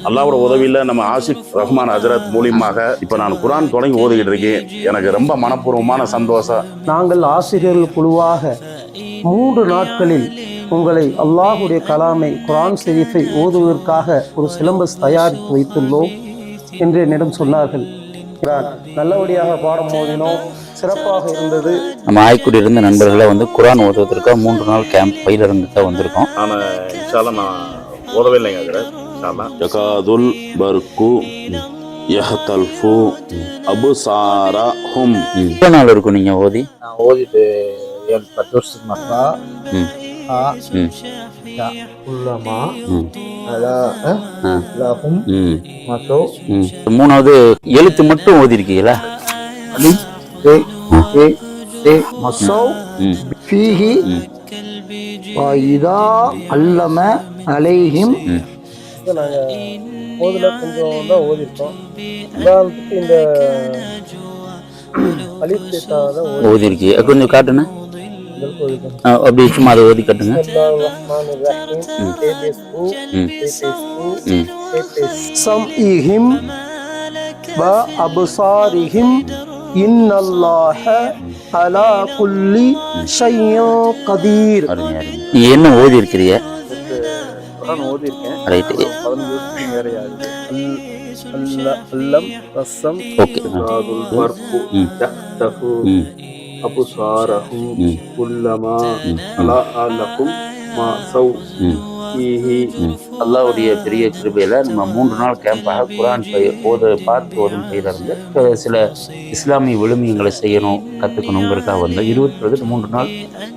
அல்லாஹ்வோட உதவியில் நம்ம ஆசிப் ரஹ்மான் ஹஜரத் மூலியமாக இப்போ நான் குர்ஆன் தொடங்கி ஓதிக்கிட்டு இருக்கேன். எனக்கு ரொம்ப மனப்பூர்வமான சந்தோஷம். நாங்கள் ஆசிரியர்கள் குழுவாக 3 நாட்களில் உங்களை அல்லாஹுடைய கலாமை குர்ஆன் ஷரீஃபை ஓதுவதற்காக ஒரு சிலபஸ் தயாரித்து வைத்துள்ளோம் என்று என்னிடம் சொன்னார்கள். நல்லபடியாக பாடம் ஓதினோம், சிறப்பாக இருந்தது. நம்ம ஆய்க்குடி இருந்த நண்பர்களை குர்ஆன் ஓதுவதற்காக 3 நாள் கேம்ப் பயிலிருந்து தான் வந்திருக்கோம். நான் இன்ஷால்லா நான் ஓதவே இல்லைங்க ஹஜரத். யகாதுல் பர்கு யஹ்தல்ஃபு அப்சாரஹும். எவ்வளோ நாள் இருக்கும் நீங்கள் ஓதி? நான் ஓதிட்டு 7-10 வருஷத்துக்கு மக்கா உள்ளமா லஹும் மசோ. 3வது எழுத்து மட்டும் ஓதி இருக்கீங்களா? மசோ ஃபீஹி இதா அல்லம அலைஹிம். நாங்கள் ஓதுல கொஞ்சம் தான் ஓதிருக்கோம். உதாரணத்துக்கு இந்த ஓதி இருக்கீங்க, கொஞ்சம் காட்டுண்ணே. அப்படி சும்மா அதை ஓதி காட்டுங்க. சம்இஹிம் வ அப்சாரிஹிம் இன்னல்லாஹ அலா குல்லி ஷைஇன் கதீர். நீ என்ன ஓதி இருக்கிறீங்க? ஓதி இருக்கேன். ரைட். 15 வருஷத்துக்கு வேற ஆகுது. அல்லம் ரசம் ஓகே. அபுசாரஹும் குல்லமா லஹும் மஸௌ ஃபீஹி. அல்லாஹ்வுடைய பெரிய கிருபையில நம்ம 3 நாள் கேம்பாக குர்ஆன் பார்த்து ஓதும் பயிலிருந்து சில இஸ்லாமிய விழுமியங்களை செய்யணும், கற்றுக்கணுங்கிறதுக்காக வந்து 23 நாள்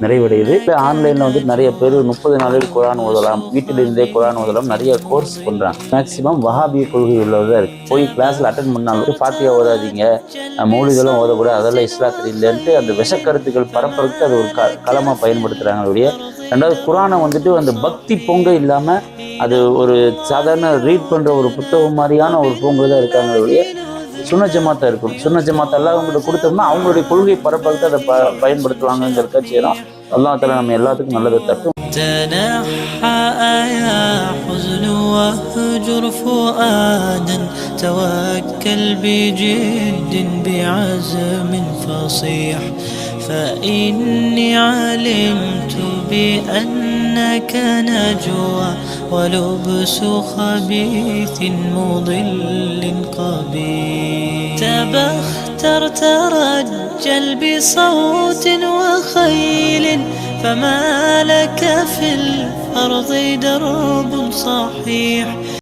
நிறைவடையுது. இப்போ ஆன்லைனில் நிறைய பேர் 30 நாளில் குர்ஆன் ஓதலாம், வீட்டிலிருந்தே குர்ஆன் ஓதலாம், நிறைய கோர்ஸ் பண்ணுறாங்க. மேக்சிமம் வஹாபிய கொள்கை உள்ளதாக இருக்குது. போய் கிளாஸில் அட்டன் பண்ணாலும் ஃபாத்தியா ஓதாதீங்க, மௌலிதெல்லாம் ஓதக்கூடாது, அதெல்லாம் இஸ்லாத்தில் இல்லைன்ட்டு அந்த விஷக்கருத்துக்கள் பரப்புறதுக்கு அது ஒரு களமாக பயன்படுத்துகிறாங்க. அவருடைய 2வது குர்ஆனை அந்த பக்தி பொங்க இல்லாமல் அது ஒரு சாதாரண ரீட் பண்ணுற ஒரு புத்தகம் மாதிரியான ஒரு பொங்க தான் இருக்காங்க. அவருடைய சுன்ன ஜமாத்தா இருக்கும். சுன்ன ஜமாத் அவங்களுக்கு கொடுத்தோம்னா அவங்களுடைய கொள்கை பரப்புறதுக்கு அதை பயன்படுத்துவாங்கிறத செய்யலாம். அல்லாஹ் தஆலா நம்ம எல்லாத்துக்கும் நல்லதை தட்டும். واهجر فؤادا توكل بجد بعزم فصيح فإني علمت بأنك نجوى ولبس خبيث مضل قبيح تبختر ترجل بصوت وخيل فما لك في الأرض درب صحيح